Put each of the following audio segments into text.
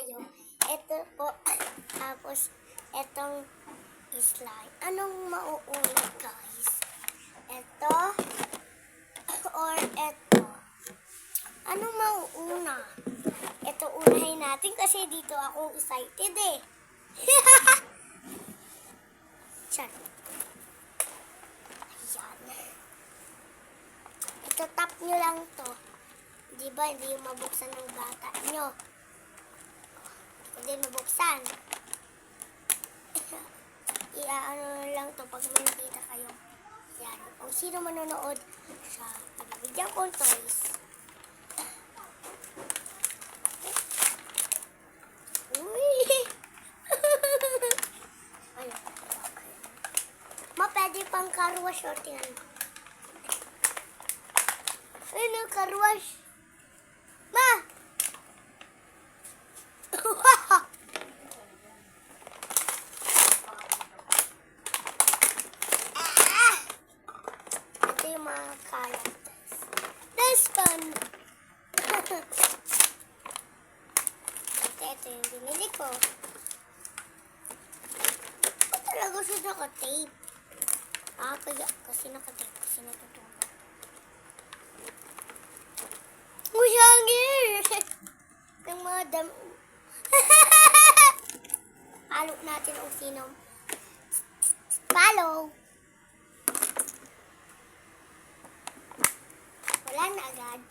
tayo. Ito po, tapos etong slime. Anong mauuna, guys? Ito or ito? Anong mauuna? Ito unahin natin kasi dito ako excited eh. Diyan. Ayan. Ito tap nyo lang to. Diba, hindi yung mabuksan ng bata nyo. Hindi mabuksan. Iaano lang to pag may nakita kayo. Yan. Kung sino manonood sa pagbibigyan kong toys. Uy! Ano? Ma, pwede pang car wash o tingnan mo. Ano, car wash? Ma! Ito yung mga kalat. This one! Ito yung binili ko. Ba't talaga siya naka-tape? Kaya kasi naka-tape kasi natutulog. Uy, hangin! Ng mga Follow natin kung sino. Follow! Wala na agad.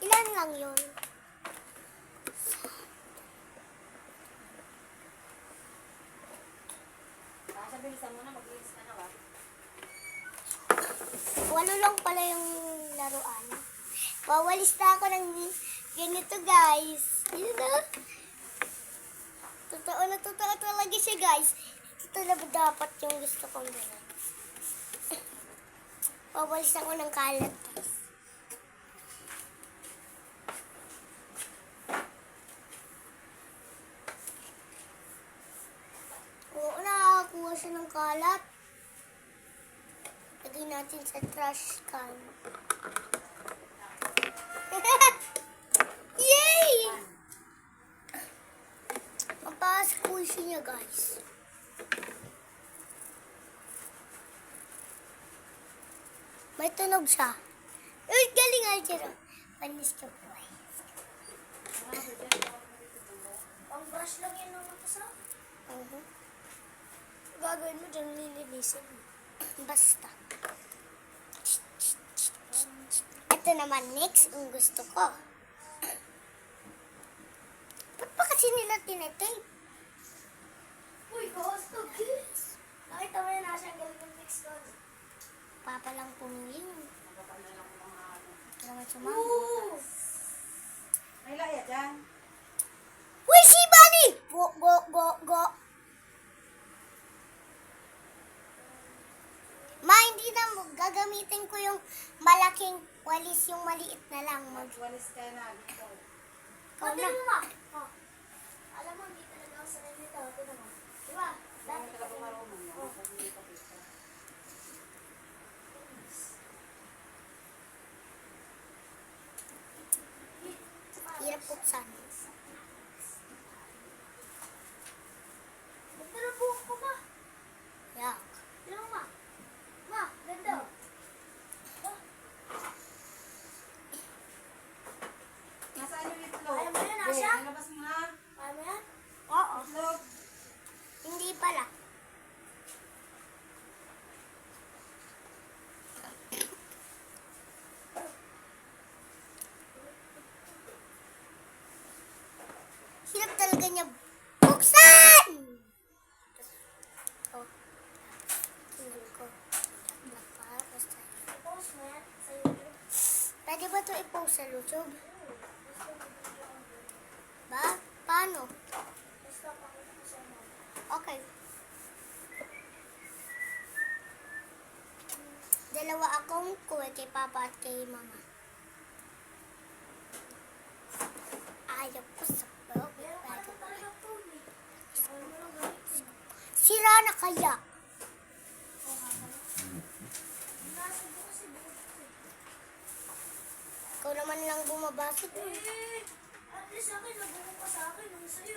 Ilan lang yun? Bilisan mo na, mag-iis ka na ba? 8 lang pala yung laruan. Wawalis na ako ng ganito, guys. Yun na. Totoo talaga siya, guys. Ito talaga dapat yung gusto kong gawin. Wawalis ako ng kalat, guys. Oo, nakakakuha siya ng kalat. Lagay natin sa trash can. Yay! Ang pa-squishy niya, guys. May tunog siya. Uy, galing, Aljero. Panis ka po. Ang brush lang yan naman ito sa? Gagawin mo dyan, lilinisin mo. Basta. Ito naman, next, ang gusto ko. Ba't pa kasi nila tinetape? Uy, gusto, kids. Nakita mo na nasa galing ng next doon. Papa lang pumili yun. Hindi naman sumama. May laya dyan. Uy, si Bunny! Go. Ma, hindi na mo. Gagamitin ko yung malaking walis, yung maliit na lang. Magwalis ka na. Ikaw na. Oh. Alam mo, hindi talaga ako sanay nito. Ito mo. Diba? Dami ka lang marunong. Hirap buksan. Ba't na buhok ko, ma? Yak. Tignan mo, ma. Ma, ganda. Nasaan yung itlog? Alam mo yun, Asha? Nilabas mo na. Ano yan? Oo. Itlog. Hindi pala. Hirap talaga niya buksan! Oh. Tingnan ko. Para sa i-post mo yan sa YouTube. Pwede ba ito i-post sa YouTube? Ba? Paano? Okay. Dalawa akong kuha kay Papa at kay Mama. Ayaw ko sa sira na kaya? Ikaw naman lang bumabasok. At least sa akin, nabuo ka sa akin. Ang sa'yo,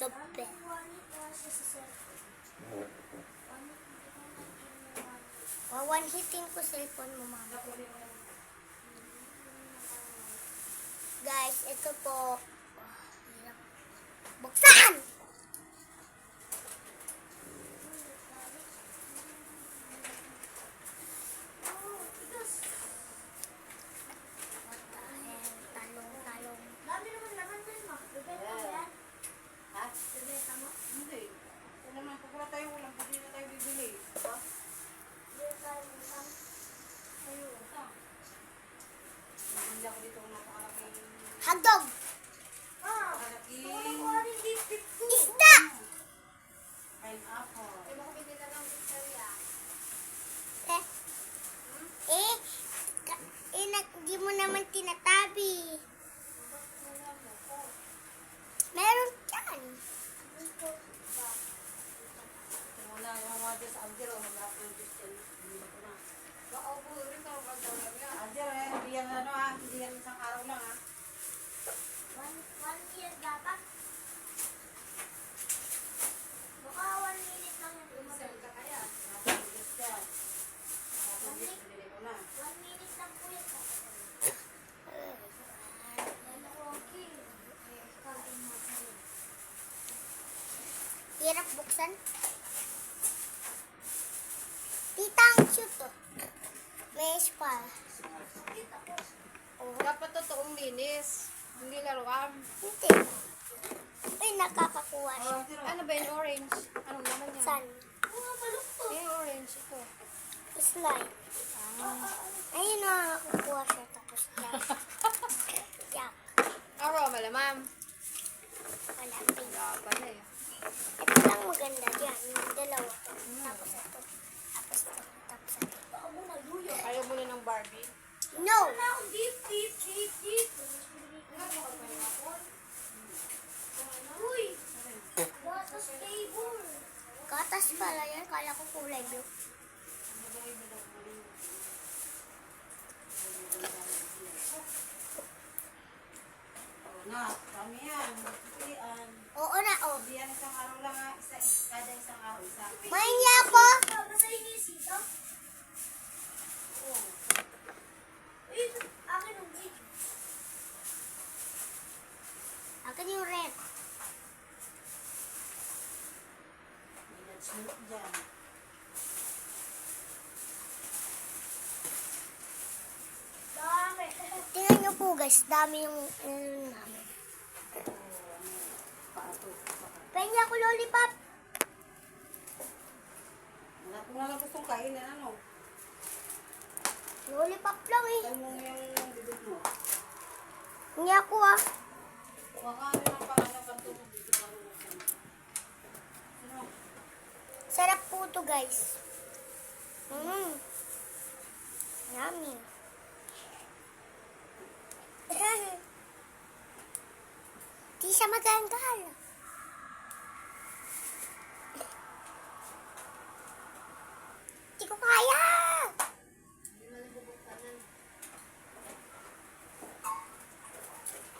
the bed. One hitin ko cellphone mo, mama. Guys, ito po. Buksan! What the hell? Talong. Dami naman naman din, ma. Bibenta mo yan? Ha? Bibenta mo? Hindi. Ito naman, pag wala tayo ulam, hindi na tayo bibili. Ha? Bibenta mo utang. Ayun, utang. Hindi ako dito napakalaking... Hotdog! Napakalaking... Isda! Pineapple. Di mo naman tinatabi. Meron dyan. Wala yung mga Diyos, Abdir, wala akong Diyos yan. Hindi ko na. Abdir, hindi yan ano ha, hindi yan isang araw lang ha. One year dapat. Baka 1 minute lang yung Wala akong Diyos yan. Wala akong Diyos, bibili ko na. 1 minute lang po yun. Hirap buksan. Tita, ang cute to. May spa. Oh, Dapat totoong linis. Hindi laruan. hindi. Uy, nakakakuha siya. Oh, Abdir, Ano ba yung orange? Anong naman yan? San? Yung orange ito. Slime. Ayun na, nakakuha siya. Tapos yan. Yak. Aro, malamam. Wala. Pink. Wala pala eh. Ito lang maganda dyan. Yung dalawa. Tapos ito. Tapos ito. Tapos ito. Ayaw mo na ng Barbie. No! Uy! Gatas pala yan. Kala ko kulay blue. na, kami yan. Pilihan. Oo na, oh. Hindi yan isang araw lang ha. Kada isang araw, isa. Main niya ako. Basahin niyo yung sito. Akin yung green. Akin yung red. May nag-snoop dyan. Dami. Tingnan niyo po guys, dami yung namin. Pengi ako lollipop. Wala kung nalang gustong kainin, ano? Lollipop lang eh. Kaya mo yung bibig mo. Hindi ako ah. Huwag ka ano ng pangalan kanto mo dito ka rin. Ano? Sarap po to guys. Yummy. Di siya maganggal. Di ko kaya.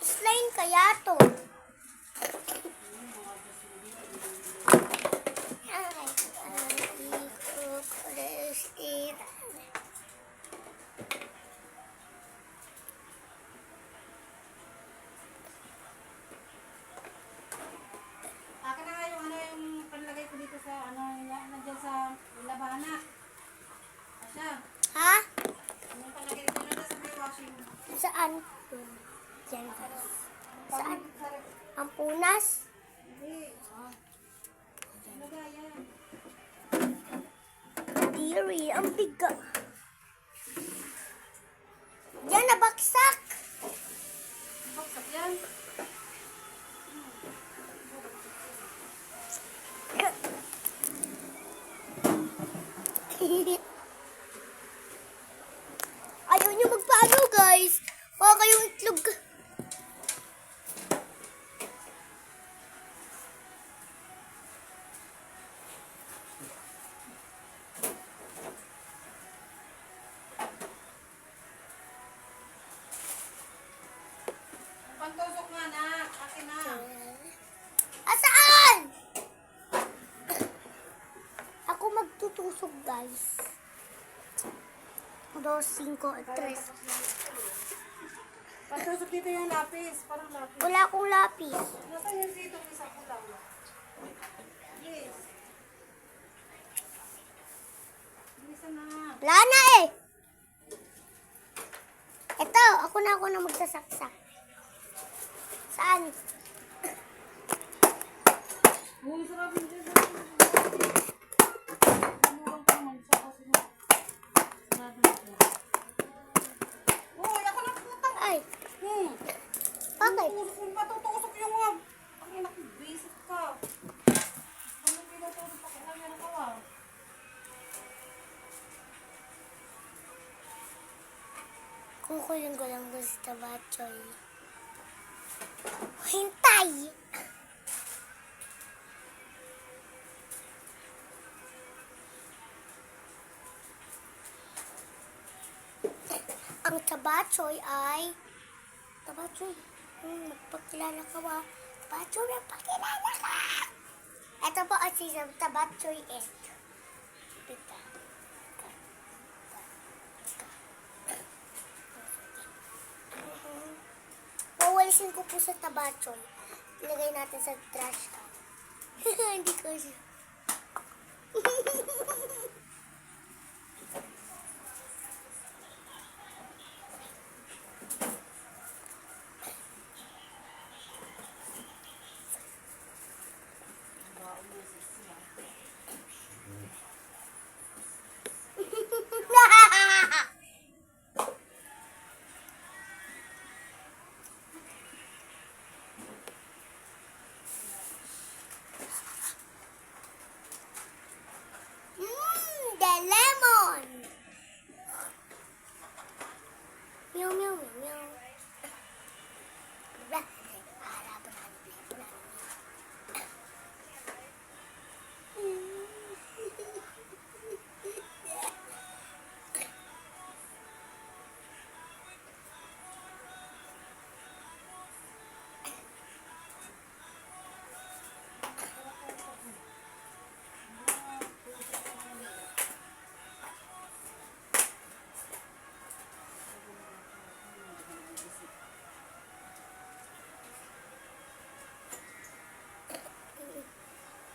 Slime kaya to. Akin na nga yung ano yung panlagay ko dito sa ano nandiyan sa labana. Asya, Ha? yung panlagay ko nandiyan sa may washing. Saan? Yan guys. Saan? Ang punas? Hindi. Ano ba yan? Deary, ang bigat. Yan, nabaksak. Baksak yan. Ayaw niyo magpaano guys. Baka kayong itlog. Pantusok nga na. Akin na. Asaan? tusok, guys. 2, 5, 3. Patusok dito yung lapis. Parang lapis. Wala akong lapis. Nasa yun dito isa ko lang. Yes. Bisa na. Wala na eh. Ito, ako na magsasaksak. Saan? Uy, sarap yung dyan. Ano pa naman siya kasi mo. Uy, ako na putang. Ay, bakit? Kung matutusok yung wag. Ang ina ko, basic ka. Ano pinatusok pa kailan yan ako ah. Kukulang ko lang gusto tabachoy. Hintay! Ang tabachoy ay... Tabachoy, magpakilala ka ba? Tabachoy, magpakilala ka! Ito po ang sisam tabachoy egg. Pita. Wawalisin ko po sa tabachoy. Ilagay natin sa trash can. Hindi ko siya. The lemon. Meow, meow, meow, meow. Blah.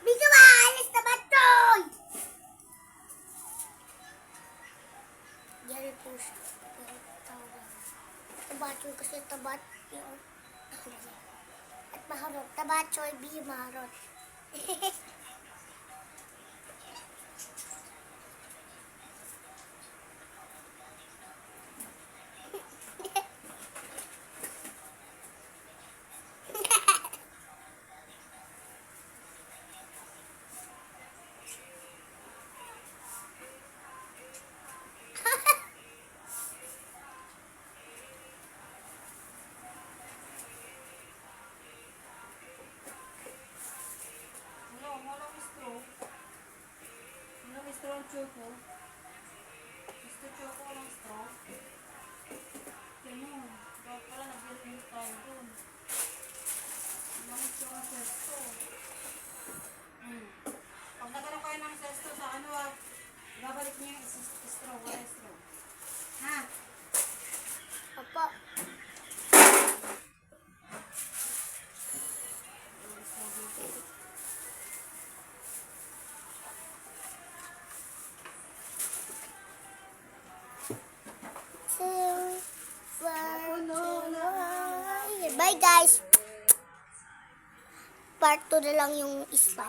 Bika ba? Alis na ba ito? Yan po siya. Tabachoy kasi tabat yun. At maharot. Tabachoy, B, maharot. Straw choco. Gusto choco ng straw. Ganun. Bakit pala nag-build tayo dun. Ang straw ng sesto. Pag nagkaroon kayo ng sesto sa ano babalik niyo yung straw. Wala straw. Ha? Opo. Bye guys. Part 2 na lang yung isa.